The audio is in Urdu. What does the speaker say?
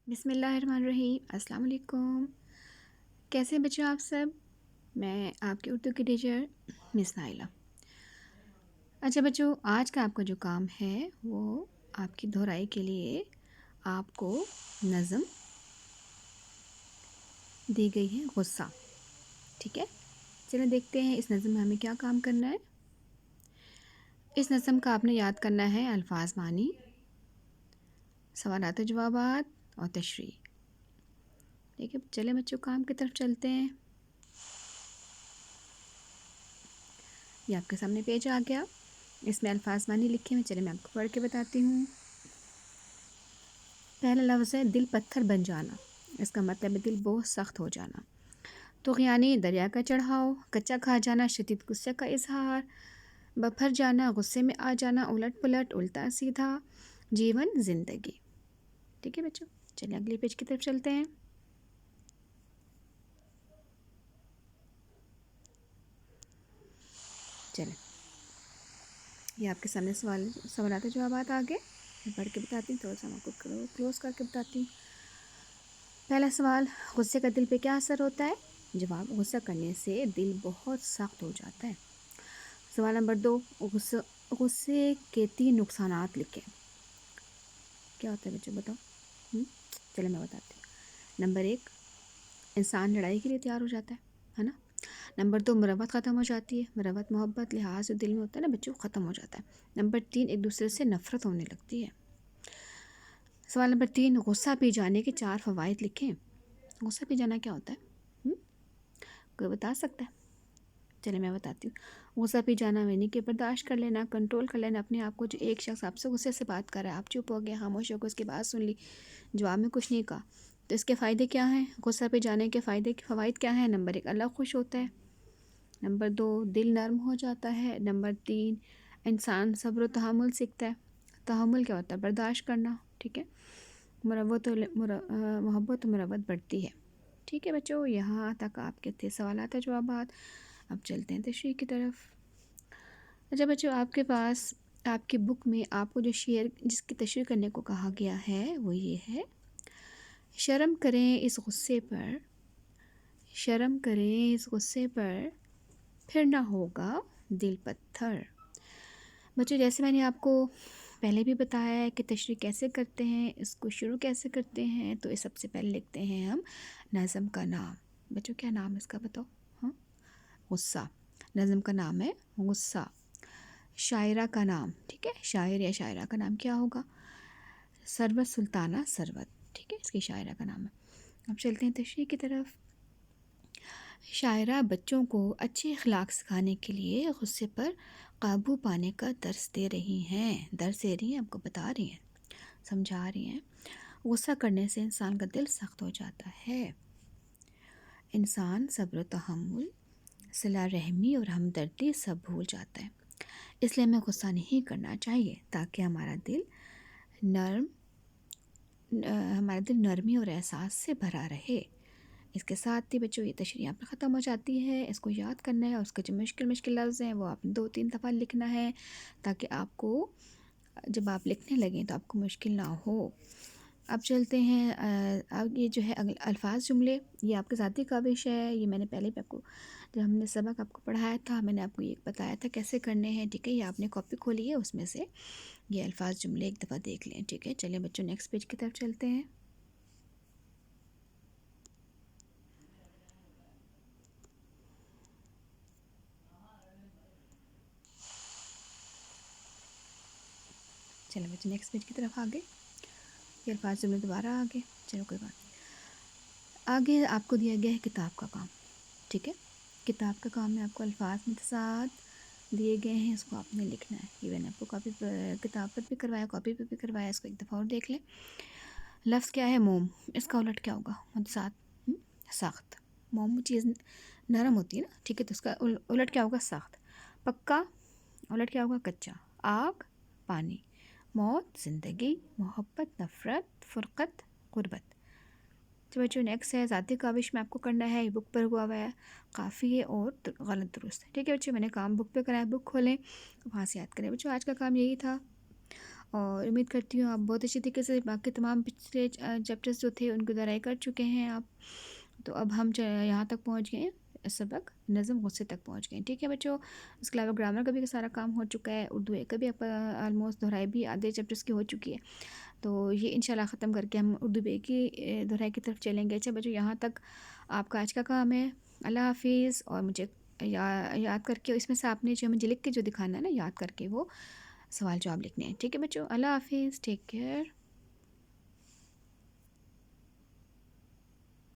بسم اللہ الرحمن الرحیم۔ السلام علیکم، کیسے ہیں بچوں آپ سب؟ میں آپ کی اردو کی ٹیچر مس نائلہ۔ اچھا بچوں، آج کا آپ کا جو کام ہے وہ آپ کی دہرائی کے لیے آپ کو نظم دی گئی ہے، غصہ۔ ٹھیک ہے، چلیں دیکھتے ہیں اس نظم میں ہمیں کیا کام کرنا ہے۔ اس نظم کا آپ نے یاد کرنا ہے الفاظ، معنی، سوالات و جوابات اور تشریح۔ ٹھیک ہے، چلیں بچوں کام کی طرف چلتے ہیں۔ یہ آپ کے سامنے پیج آ گیا، اس میں الفاظ معنی لکھے ہوئے، چلے میں آپ کو پڑھ کے بتاتی ہوں۔ پہلا لفظ ہے دل پتھر بن جانا، اس کا مطلب ہے دل بہت سخت ہو جانا۔ طغیانی دریا کا چڑھاؤ، کچا کھا جانا، شدید غصے کا اظہار، بپھر جانا، غصے میں آ جانا، الٹ پلٹ، الٹا سیدھا، جیون، زندگی۔ ٹھیک ہے بچوں، چلیں اگلے پیج کی طرف چلتے ہیں۔ چلیں، یہ آپ کے سامنے سوالات و جوابات آ گئے، میں پڑھ کے بتاتی ہوں، تھوڑا سا میں آپ کو کلوز کر کے بتاتی ہوں۔ پہلا سوال، غصے کا دل پہ کیا اثر ہوتا ہے؟ جواب، غصہ کرنے سے دل بہت سخت ہو جاتا ہے۔ سوال نمبر 2، غصے کے 3 نقصانات لکھیں۔ کیا ہوتا ہے بچوں بتاؤ؟ چلے میں بتاتی ہوں۔ نمبر 1، انسان لڑائی کے لیے تیار ہو جاتا ہے نا۔ نمبر 2، مروت ختم ہو جاتی ہے، مروت محبت لحاظ جو دل میں ہوتا ہے نا بچوں، ختم ہو جاتا ہے۔ نمبر 3، ایک دوسرے سے نفرت ہونے لگتی ہے۔ سوال نمبر 3، غصہ پی جانے کے 4 فوائد لکھیں۔ غصہ پی جانا کیا ہوتا ہے؟ کوئی بتا سکتا ہے؟ چلے میں بتاتی ہوں۔ غصہ پی جانا یعنی کہ برداشت کر لینا، کنٹرول کر لینا اپنے آپ کو۔ جو ایک شخص آپ سے غصے سے بات کر رہا ہے، آپ چپ ہو گئے، خاموش ہو گئے، اس کی بات سن لی، جواب میں کچھ نہیں کہا، تو اس کے فائدے کیا ہیں؟ غصہ پی جانے کے فوائد کیا ہیں؟ نمبر 1، اللہ خوش ہوتا ہے۔ نمبر 2، دل نرم ہو جاتا ہے۔ نمبر 3، انسان صبر و تحمل سیکھتا ہے۔ تحمل کیا ہوتا ہے؟ برداشت کرنا۔ ٹھیک ہے، محبت و مروت بڑھتی ہے۔ ٹھیک ہے بچوں، یہاں تک آپ کے تھے سوالات و جوابات۔ اب چلتے ہیں تشریح کی طرف۔ اچھا بچوں، آپ کے پاس آپ کی بک میں آپ کو جو شعر جس کی تشریح کرنے کو کہا گیا ہے وہ یہ ہے، شرم کریں اس غصے پر، شرم کریں اس غصے پر، پھر نہ ہوگا دل پتھر۔ بچوں جیسے میں نے آپ کو پہلے بھی بتایا ہے کہ تشریح کیسے کرتے ہیں، اس کو شروع کیسے کرتے ہیں، تو اس سب سے پہلے لکھتے ہیں ہم نظم کا نام۔ بچوں کیا نام ہے اس کا بتاؤ؟ ہاں، غصہ۔ نظم کا نام ہے غصہ۔ شاعرہ کا نام، ٹھیک ہے، شاعر یا شاعرہ کا نام کیا ہوگا؟ ثروت سلطانہ ثروت، ٹھیک ہے، اس کی شاعرہ کا نام ہے۔ اب چلتے ہیں تشریح کی طرف۔ شاعرہ بچوں کو اچھے اخلاق سکھانے کے لیے غصے پر قابو پانے کا درس دے رہی ہیں، آپ کو بتا رہی ہیں، سمجھا رہی ہیں۔ غصہ کرنے سے انسان کا دل سخت ہو جاتا ہے، انسان صبر و تحمل، صلہ رحمی اور ہمدردی سب بھول جاتا ہے۔ اس لیے ہمیں غصہ نہیں کرنا چاہیے تاکہ ہمارا دل نرمی اور احساس سے بھرا رہے۔ اس کے ساتھ ہی بچوں یہ تشریح یہاں پہ ختم ہو جاتی ہے۔ اس کو یاد کرنا ہے اور اس کے جو مشکل لفظ ہیں وہ آپ نے 2-3 دفعہ لکھنا ہے تاکہ آپ کو جب آپ لکھنے لگیں تو آپ کو مشکل نہ ہو۔ اب چلتے ہیں، اب یہ جو ہے الفاظ جملے، یہ آپ کے ذاتی کاوش ہے، یہ میں نے پہلے بھی آپ کو جب ہم نے سبق آپ کو پڑھایا تھا میں نے آپ کو یہ بتایا تھا کیسے کرنے ہیں، ٹھیک ہے، یہ آپ نے کاپی کھولی ہے، اس میں سے یہ الفاظ جملے ایک دفعہ دیکھ لیں، ٹھیک ہے۔ چلیں بچوں نیکسٹ پیج کی طرف چلتے ہیں۔ چلیں بچوں نیکسٹ پیج کی طرف آگے، یہ الفاظ جملے دوبارہ آگے، چلو کوئی بات نہیں۔ آگے آپ کو دیا گیا ہے کتاب کا کام، ٹھیک ہے، کتاب کا کام میں آپ کو الفاظ متصاعد دیے گئے ہیں، اس کو آپ نے لکھنا ہے۔ یہ میں نے آپ کو کاپی پر کتاب پر بھی کروایا، کاپی پر بھی کروایا، اس کو ایک دفعہ اور دیکھ لیں۔ لفظ کیا ہے؟ موم، اس کا الٹ کیا ہوگا؟ متصاعد، سخت۔ موم چیز نرم ہوتی ہے نا، ٹھیک ہے، تو اس کا الٹ کیا ہوگا؟ سخت۔ پکا، الٹ کیا ہوگا؟ کچا۔ آگ، پانی۔ موت، زندگی۔ محبت، نفرت۔ فرقت، غربت۔ تو بچوں نیکسٹ ہے ذاتی کاوش میں آپ کو کرنا ہے، یہ بک پر ہوا ہے، قافیے اور غلط درست، ٹھیک ہے بچوں، میں نے کام بک پہ کرایا، بک کھولیں وہاں سے یاد کریں۔ بچوں آج کا کام یہی تھا، اور امید کرتی ہوں آپ بہت اچھی طریقے سے باقی تمام پچھلے چیپٹرز جو تھے ان کو دہرائی کر چکے ہیں آپ. تو اب ہم یہاں تک پہنچ گئے ہیں، سبق نظم غصے تک پہنچ گئے ہیں. ٹھیک ہے بچوں، اس کے علاوہ گرامر کا بھی سارا کام ہو چکا ہے، اردو ایک کا بھی آلموسٹ دہرائی بھی آدھے چیپٹرز کی ہو چکی ہے. تو یہ انشاءاللہ ختم کر کے ہم اردو بے کی دہرائی کی طرف چلیں گے. اچھا بچوں، یہاں تک آپ کا آج کا کام ہے. اللہ حافظ. اور مجھے یاد کر کے اس میں سے آپ نے جو مجھے لکھ کے جو دکھانا ہے نا، یاد کر کے وہ سوال جواب لکھنے ہیں. ٹھیک ہے بچوں، اللہ حافظ، ٹیک کیئر.